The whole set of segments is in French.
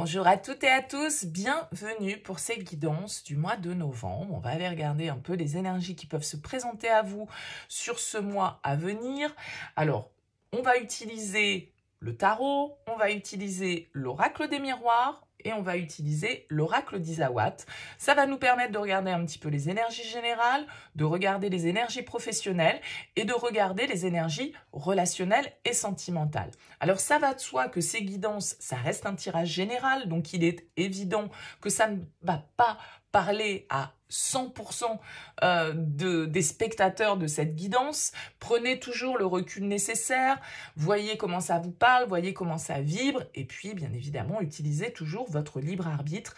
Bonjour à toutes et à tous, bienvenue pour ces guidances du mois de novembre. On va aller regarder un peu les énergies qui peuvent se présenter à vous sur ce mois à venir. Alors, on va utiliser le tarot, on va utiliser l'oracle des miroirs et on va utiliser l'oracle d'Isawat. Ça va nous permettre de regarder un petit peu les énergies générales, de regarder les énergies professionnelles et de regarder les énergies relationnelles et sentimentales. Alors ça va de soi que ces guidances, ça reste un tirage général, donc il est évident que ça ne va pas parler à 100% des spectateurs de cette guidance. Prenez toujours le recul nécessaire, voyez comment ça vous parle, voyez comment ça vibre, et puis bien évidemment, utilisez toujours votre libre arbitre.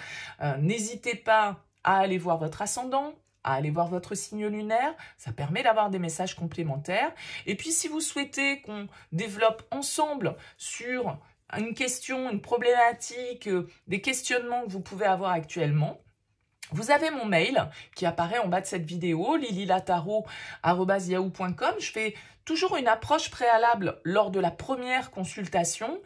N'hésitez pas à aller voir votre ascendant, à aller voir votre signe lunaire, ça permet d'avoir des messages complémentaires. Et puis si vous souhaitez qu'on développe ensemble sur une question, une problématique, des questionnements que vous pouvez avoir actuellement, vous avez mon mail qui apparaît en bas de cette vidéo, lililataro@yahoo.com. Je fais toujours une approche préalable lors de la première consultation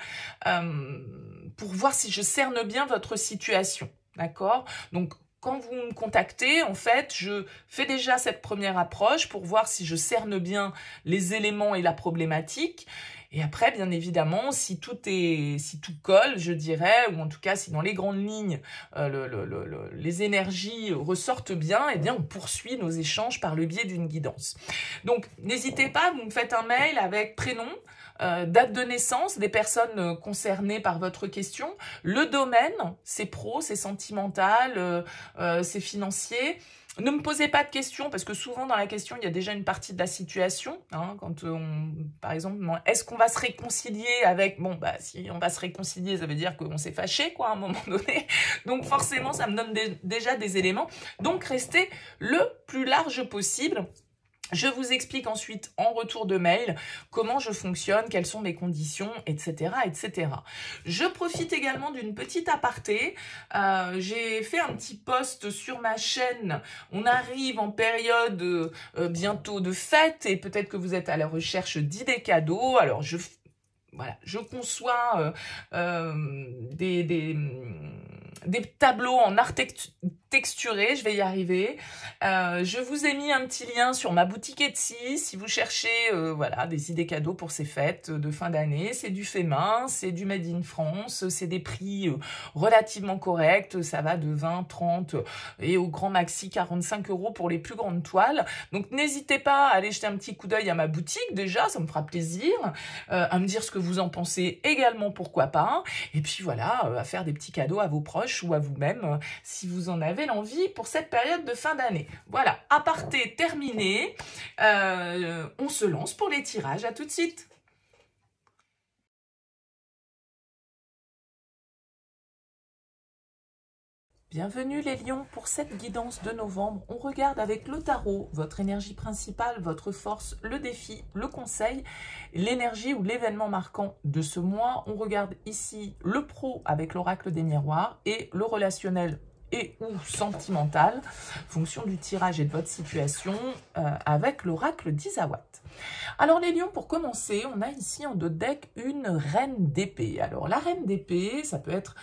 pour voir si je cerne bien votre situation. D'accord? Donc, quand vous me contactez, en fait, je fais déjà cette première approche pour voir si je cerne bien les éléments et la problématique. Et après, bien évidemment, si tout colle, je dirais, ou en tout cas, si dans les grandes lignes, les énergies ressortent bien, eh bien, on poursuit nos échanges par le biais d'une guidance. Donc, n'hésitez pas, vous me faites un mail avec prénom, date de naissance des personnes concernées par votre question, le domaine, c'est pro, c'est sentimental, c'est financier. Ne me posez pas de questions, parce que souvent dans la question, il y a déjà une partie de la situation. Hein, par exemple, est-ce qu'on va se réconcilier avec... Bon, bah, si on va se réconcilier, ça veut dire qu'on s'est fâché, quoi, à un moment donné. Donc forcément, ça me donne déjà des éléments. Donc restez le plus large possible. Je vous explique ensuite en retour de mail comment je fonctionne, quelles sont mes conditions, etc., etc. Je profite également d'une petite aparté. J'ai fait un petit post sur ma chaîne. On arrive en période bientôt de fête et peut-être que vous êtes à la recherche d'idées cadeaux. Alors, je conçois des tableaux en art texturé, je vais y arriver. Je vous ai mis un petit lien sur ma boutique Etsy si vous cherchez voilà, des idées cadeaux pour ces fêtes de fin d'année. C'est du fait main, c'est du made in France, c'est des prix relativement corrects, ça va de 20, 30 et au grand maxi 45 € pour les plus grandes toiles. Donc n'hésitez pas à aller jeter un petit coup d'œil à ma boutique déjà, ça me fera plaisir, à me dire ce que vous en pensez également, pourquoi pas. Et puis voilà, à faire des petits cadeaux à vos proches ou à vous-même si vous en avez l'envie pour cette période de fin d'année. Voilà, aparté terminé. On se lance pour les tirages. À tout de suite. Bienvenue les lions pour cette guidance de novembre. On regarde avec le tarot votre énergie principale, votre force, le défi, le conseil, l'énergie ou l'événement marquant de ce mois. On regarde ici le pro avec l'oracle des miroirs et le relationnel et ou sentimental, fonction du tirage et de votre situation, avec l'oracle d'Isawat. Alors les lions, pour commencer, on a ici en dos de deck une reine d'épée. Alors la reine d'épée, ça peut être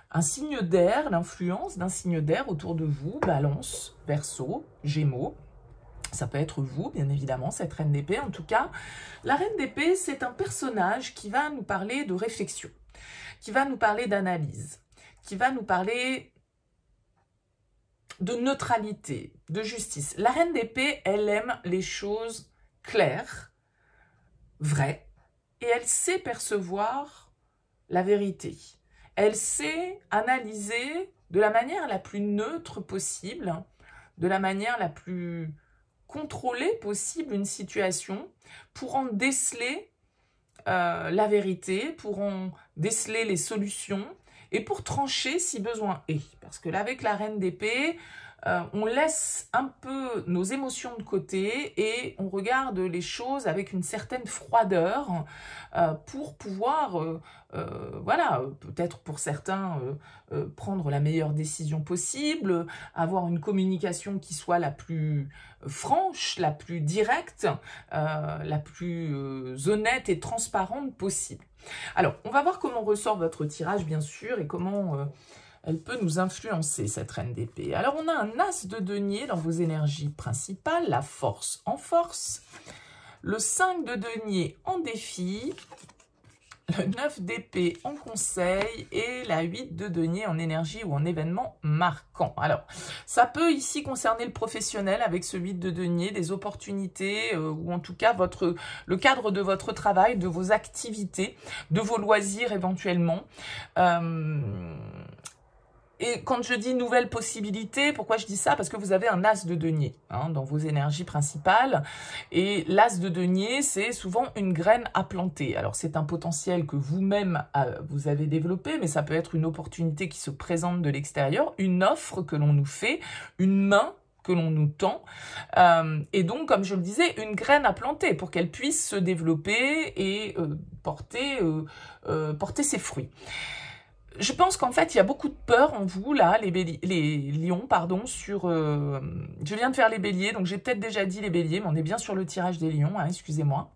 un signe d'air, l'influence d'un signe d'air autour de vous, Balance, Verseau, Gémeaux. Ça peut être vous, bien évidemment, cette reine d'épée. En tout cas, la reine d'épée, c'est un personnage qui va nous parler de réflexion, qui va nous parler d'analyse, qui va nous parler de neutralité, de justice. La reine d'épée, elle aime les choses claires, vraies, et elle sait percevoir la vérité. Elle sait analyser de la manière la plus neutre possible, de la manière la plus contrôlée possible une situation pour en déceler la vérité, pour en déceler les solutions et pour trancher si besoin est. Parce que là, avec la reine d'épée, on laisse un peu nos émotions de côté et on regarde les choses avec une certaine froideur pour pouvoir, voilà, peut-être pour certains, prendre la meilleure décision possible, avoir une communication qui soit la plus franche, la plus directe, la plus honnête et transparente possible. Alors, on va voir comment ressort votre tirage, bien sûr, et comment elle peut nous influencer, cette reine d'épée. Alors, on a un as de denier dans vos énergies principales, la force en force, le 5 de denier en défi, le 9 d'épée en conseil et la 8 de denier en énergie ou en événement marquant. Alors, ça peut ici concerner le professionnel avec ce 8 de denier, des opportunités ou en tout cas le cadre de votre travail, de vos activités, de vos loisirs éventuellement. Et quand je dis nouvelle possibilité, pourquoi je dis ça? Parce que vous avez un as de denier dans vos énergies principales. Et l'as de denier, c'est souvent une graine à planter. Alors, c'est un potentiel que vous-même vous avez développé, mais ça peut être une opportunité qui se présente de l'extérieur, une offre que l'on nous fait, une main que l'on nous tend. Et donc, comme je le disais, une graine à planter pour qu'elle puisse se développer et porter ses fruits. Je pense qu'en fait, il y a beaucoup de peur en vous, là, les lions, pardon, sur... je viens de faire les béliers, donc j'ai peut-être déjà dit les béliers, mais on est bien sur le tirage des lions, excusez-moi.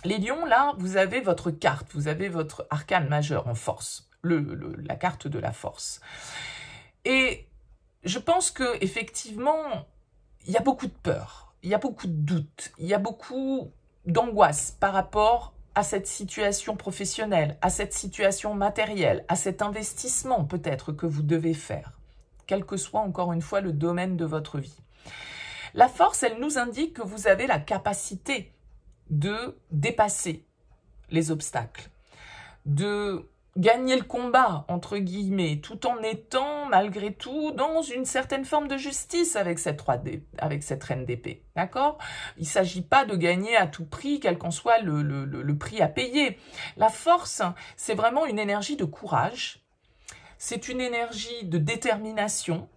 Les lions, là, vous avez votre carte, vous avez votre arcane majeur en force, la carte de la force. Et je pense que effectivement, il y a beaucoup de peur, il y a beaucoup de doutes, il y a beaucoup d'angoisse par rapport à cette situation professionnelle, à cette situation matérielle, à cet investissement peut-être que vous devez faire, quel que soit encore une fois le domaine de votre vie. La force, elle nous indique que vous avez la capacité de dépasser les obstacles, de gagner le combat, entre guillemets, tout en étant, malgré tout, dans une certaine forme de justice avec cette reine d'épée, d'accord? Il ne s'agit pas de gagner à tout prix, quel qu'en soit le prix à payer. La force, c'est vraiment une énergie de courage, c'est une énergie de détermination,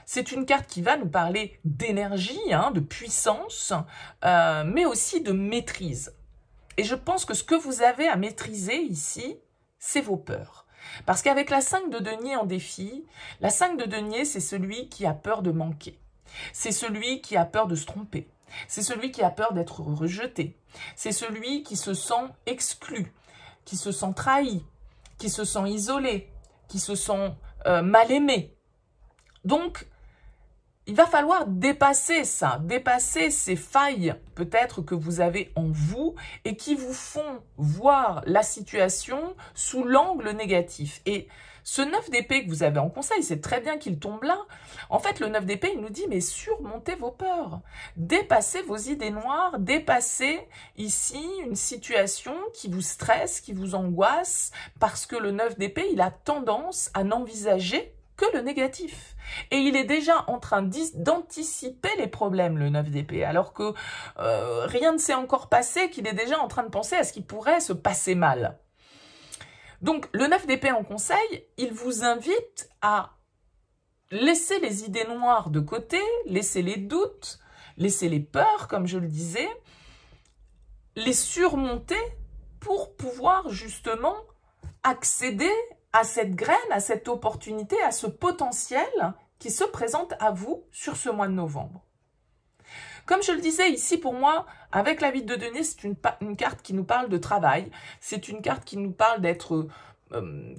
c'est une carte qui va nous parler d'énergie, de puissance, mais aussi de maîtrise. Et je pense que ce que vous avez à maîtriser ici, c'est vos peurs. Parce qu'avec la 5 de denier en défi, la 5 de denier, c'est celui qui a peur de manquer. C'est celui qui a peur de se tromper. C'est celui qui a peur d'être rejeté. C'est celui qui se sent exclu, qui se sent trahi, qui se sent isolé, qui se sent mal aimé. Donc, il va falloir dépasser ça, dépasser ces failles peut-être que vous avez en vous et qui vous font voir la situation sous l'angle négatif. Et ce 9 d'épée que vous avez en conseil, c'est très bien qu'il tombe là. En fait, le 9 d'épée, il nous dit, mais surmontez vos peurs, dépassez vos idées noires, dépassez ici une situation qui vous stresse, qui vous angoisse, parce que le 9 d'épée, il a tendance à n'envisager que le négatif. Et il est déjà en train d'anticiper les problèmes, le 9 d'épée, alors que rien ne s'est encore passé, qu'il est déjà en train de penser à ce qui pourrait se passer mal. Donc, le 9 d'épée en conseil, il vous invite à laisser les idées noires de côté, laisser les doutes, laisser les peurs, comme je le disais, les surmonter pour pouvoir justement accéder à cette graine, à cette opportunité, à ce potentiel qui se présente à vous sur ce mois de novembre. Comme je le disais ici, pour moi, avec la 8 de denier, c'est une carte qui nous parle de travail. C'est une carte qui nous parle d'être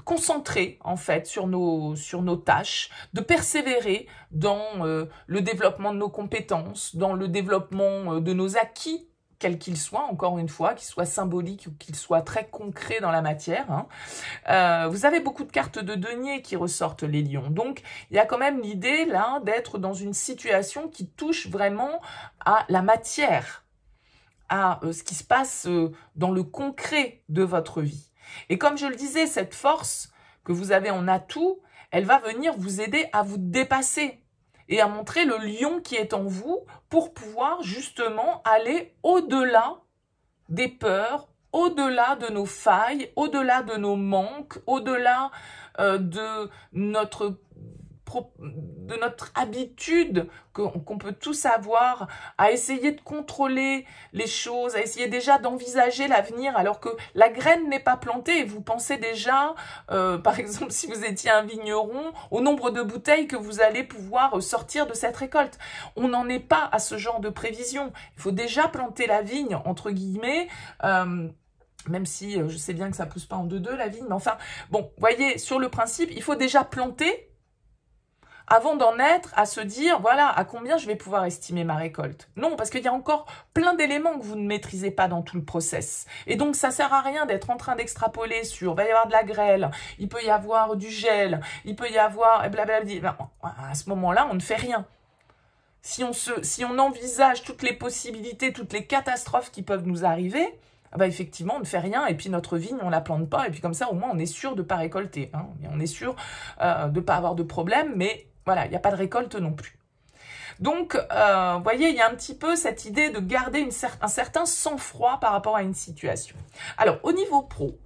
concentré, en fait, sur nos tâches, de persévérer dans le développement de nos compétences, dans le développement de nos acquis, quel qu'il soit, encore une fois, qu'il soit symbolique ou qu'il soit très concret dans la matière. Vous avez beaucoup de cartes de denier qui ressortent, les lions. Donc, il y a quand même l'idée, là, d'être dans une situation qui touche vraiment à la matière, à ce qui se passe dans le concret de votre vie. Et comme je le disais, cette force que vous avez en atout, elle va venir vous aider à vous dépasser et à montrer le lion qui est en vous pour pouvoir justement aller au-delà des peurs, au-delà de nos failles, au-delà de nos manques, au-delà de notre notre habitude qu'on peut tous avoir à essayer de contrôler les choses, à essayer déjà d'envisager l'avenir alors que la graine n'est pas plantée et vous pensez déjà, par exemple si vous étiez un vigneron, au nombre de bouteilles que vous allez pouvoir sortir de cette récolte. On n'en est pas à ce genre de prévision. Il faut déjà planter la vigne, entre guillemets, même si je sais bien que ça ne pousse pas en 2-2 la vigne, mais enfin, bon, voyez, sur le principe, il faut déjà planter avant d'en être à se dire, voilà, à combien je vais pouvoir estimer ma récolte. Non, parce qu'il y a encore plein d'éléments que vous ne maîtrisez pas dans tout le process. Et donc, ça sert à rien d'être en train d'extrapoler sur, il va y avoir de la grêle, il peut y avoir du gel, il peut y avoir, blablabla. À ce moment-là, on ne fait rien. Si on envisage toutes les possibilités, toutes les catastrophes qui peuvent nous arriver, bah effectivement, on ne fait rien, et puis notre vigne, on ne la plante pas, et puis comme ça, au moins, on est sûr de ne pas récolter. Hein, et on est sûr de ne pas avoir de problème, mais voilà, il n'y a pas de récolte non plus. Donc, vous voyez, il y a un petit peu cette idée de garder un certain sang-froid par rapport à une situation. Alors, au niveau pro,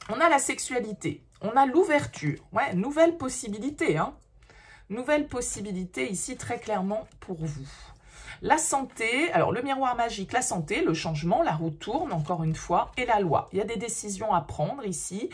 on a la sexualité, on a l'ouverture, ouais, nouvelle possibilité, hein. Nouvelle possibilité ici très clairement pour vous. La santé, alors le miroir magique, la santé, le changement, la roue tourne encore une fois, et la loi. Il y a des décisions à prendre ici,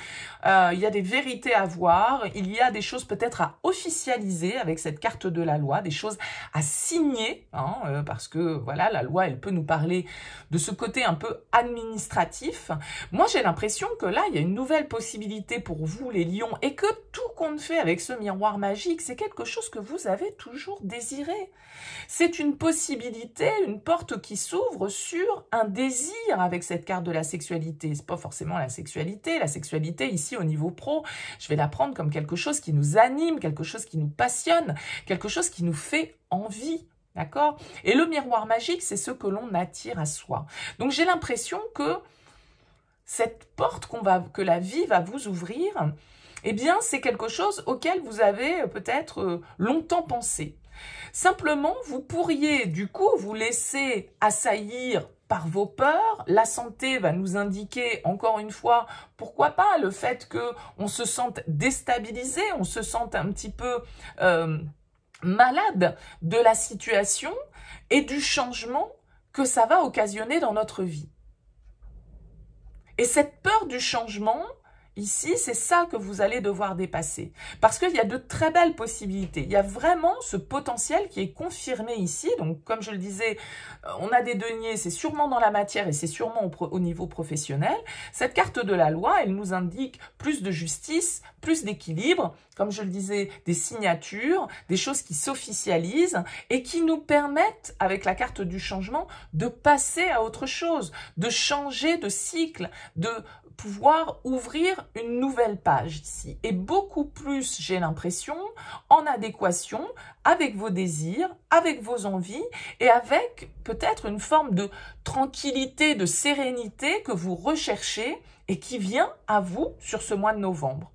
il y a des vérités à voir, il y a des choses peut-être à officialiser avec cette carte de la loi, des choses à signer, hein, parce que voilà, la loi, elle peut nous parler de ce côté un peu administratif. Moi, j'ai l'impression que là, il y a une nouvelle possibilité pour vous, les lions, et que tout compte fait avec ce miroir magique, c'est quelque chose que vous avez toujours désiré. C'est une possibilité, une porte qui s'ouvre sur un désir avec cette carte de la sexualité. C'est pas forcément la sexualité. La sexualité, ici, au niveau pro, je vais la prendre comme quelque chose qui nous anime, quelque chose qui nous passionne, quelque chose qui nous fait envie. D'accord? Et le miroir magique, c'est ce que l'on attire à soi. Donc, j'ai l'impression que cette porte que la vie va vous ouvrir, eh bien, c'est quelque chose auquel vous avez peut-être longtemps pensé. Simplement, vous pourriez du coup vous laisser assaillir par vos peurs. La santé va nous indiquer, encore une fois, pourquoi pas le fait qu'on se sente déstabilisé, on se sente un petit peu malade de la situation et du changement que ça va occasionner dans notre vie. Et cette peur du changement, ici, c'est ça que vous allez devoir dépasser. Parce qu'il y a de très belles possibilités. Il y a vraiment ce potentiel qui est confirmé ici. Donc, comme je le disais, on a des deniers, c'est sûrement dans la matière et c'est sûrement au niveau professionnel. Cette carte de la loi, elle nous indique plus de justice, plus d'équilibre. Comme je le disais, des signatures, des choses qui s'officialisent et qui nous permettent, avec la carte du changement, de passer à autre chose, de changer de cycle, de pouvoir ouvrir une nouvelle page ici. Et beaucoup plus, j'ai l'impression, en adéquation avec vos désirs, avec vos envies et avec peut-être une forme de tranquillité, de sérénité que vous recherchez et qui vient à vous sur ce mois de novembre.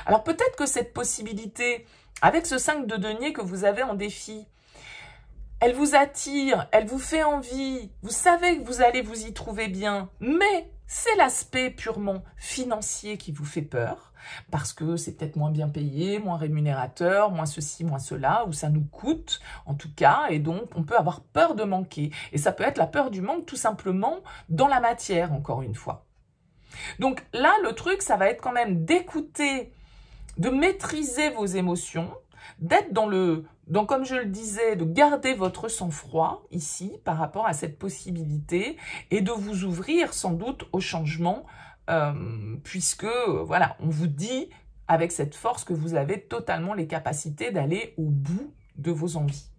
Alors peut-être que cette possibilité, avec ce 5 de denier que vous avez en défi, elle vous attire, elle vous fait envie, vous savez que vous allez vous y trouver bien, mais c'est l'aspect purement financier qui vous fait peur, parce que c'est peut-être moins bien payé, moins rémunérateur, moins ceci, moins cela, ou ça nous coûte en tout cas, et donc on peut avoir peur de manquer. Et ça peut être la peur du manque tout simplement dans la matière, encore une fois. Donc là, le truc, ça va être quand même d'écouter, de maîtriser vos émotions, d'être comme je le disais, de garder votre sang-froid ici par rapport à cette possibilité et de vous ouvrir sans doute au changement puisque, voilà, on vous dit avec cette force que vous avez totalement les capacités d'aller au bout de vos envies.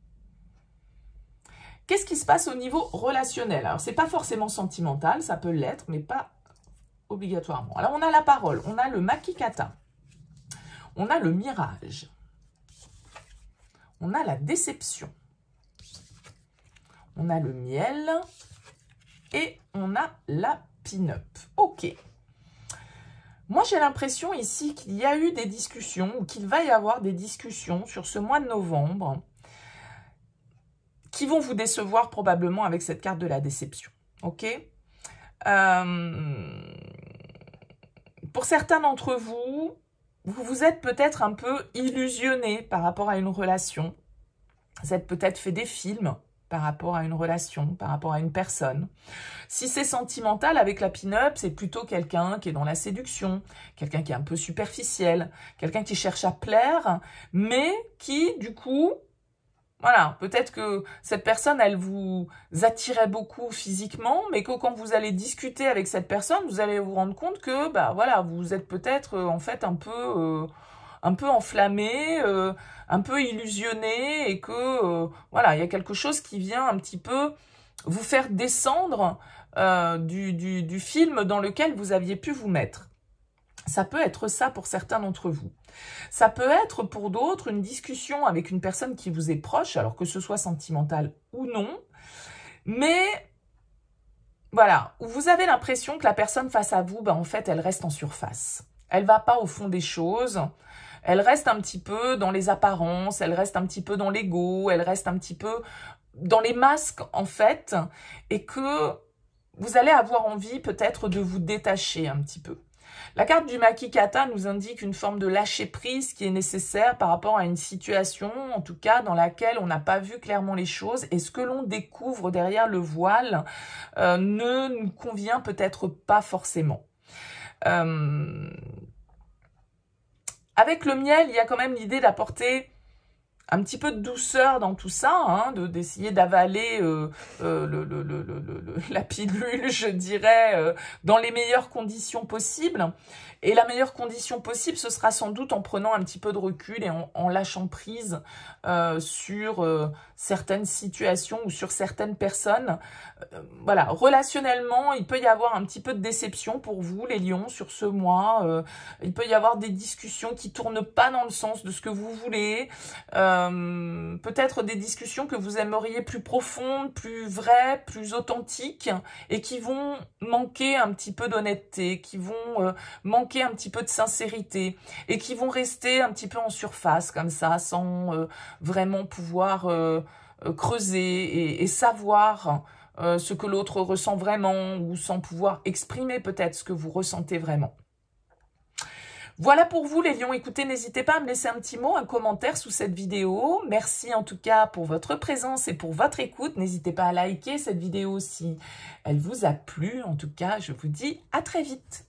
Qu'est-ce qui se passe au niveau relationnel? Alors, c'est pas forcément sentimental, ça peut l'être, mais pas obligatoirement. Alors, on a la parole, on a le makikata, on a le mirage, on a la déception, on a le miel et on a la pin-up. Ok. Moi, j'ai l'impression ici qu'il y a eu des discussions ou qu'il va y avoir des discussions sur ce mois de novembre qui vont vous décevoir probablement avec cette carte de la déception. Ok. Pour certains d'entre vous, vous vous êtes peut-être un peu illusionné par rapport à une relation. Vous êtes peut-être fait des films par rapport à une relation, par rapport à une personne. Si c'est sentimental avec la pin-up, c'est plutôt quelqu'un qui est dans la séduction, quelqu'un qui est un peu superficiel, quelqu'un qui cherche à plaire, mais qui, du coup, voilà, peut-être que cette personne, elle vous attirait beaucoup physiquement, mais que quand vous allez discuter avec cette personne, vous allez vous rendre compte que, bah voilà, vous êtes peut-être en fait un peu enflammé, un peu illusionné, et que voilà, il y a quelque chose qui vient un petit peu vous faire descendre du film dans lequel vous aviez pu vous mettre. Ça peut être ça pour certains d'entre vous. Ça peut être pour d'autres une discussion avec une personne qui vous est proche, alors que ce soit sentimental ou non, mais voilà, où vous avez l'impression que la personne face à vous, ben, en fait, elle reste en surface. Elle va pas au fond des choses, elle reste un petit peu dans les apparences, elle reste un petit peu dans l'ego, elle reste un petit peu dans les masques, en fait, et que vous allez avoir envie peut-être de vous détacher un petit peu. La carte du Makikata nous indique une forme de lâcher-prise qui est nécessaire par rapport à une situation, en tout cas dans laquelle on n'a pas vu clairement les choses, et ce que l'on découvre derrière le voile ne nous convient peut-être pas forcément. Avec le miel, il y a quand même l'idée d'apporter un petit peu de douceur dans tout ça, hein, d'essayer d'avaler la pilule, je dirais, dans les meilleures conditions possibles. Et la meilleure condition possible, ce sera sans doute en prenant un petit peu de recul et en lâchant prise sur certaines situations ou sur certaines personnes. Voilà, relationnellement, il peut y avoir un petit peu de déception pour vous, les lions, sur ce mois. Il peut y avoir des discussions qui tournent pas dans le sens de ce que vous voulez. Peut-être des discussions que vous aimeriez plus profondes, plus vraies, plus authentiques, et qui vont manquer un petit peu d'honnêteté, qui vont manquer un petit peu de sincérité, et qui vont rester un petit peu en surface, comme ça, sans vraiment pouvoir creuser et savoir ce que l'autre ressent vraiment, ou sans pouvoir exprimer peut-être ce que vous ressentez vraiment. Voilà pour vous les lions. Écoutez, n'hésitez pas à me laisser un petit mot, un commentaire sous cette vidéo. Merci en tout cas pour votre présence et pour votre écoute. N'hésitez pas à liker cette vidéo si elle vous a plu. En tout cas, je vous dis à très vite.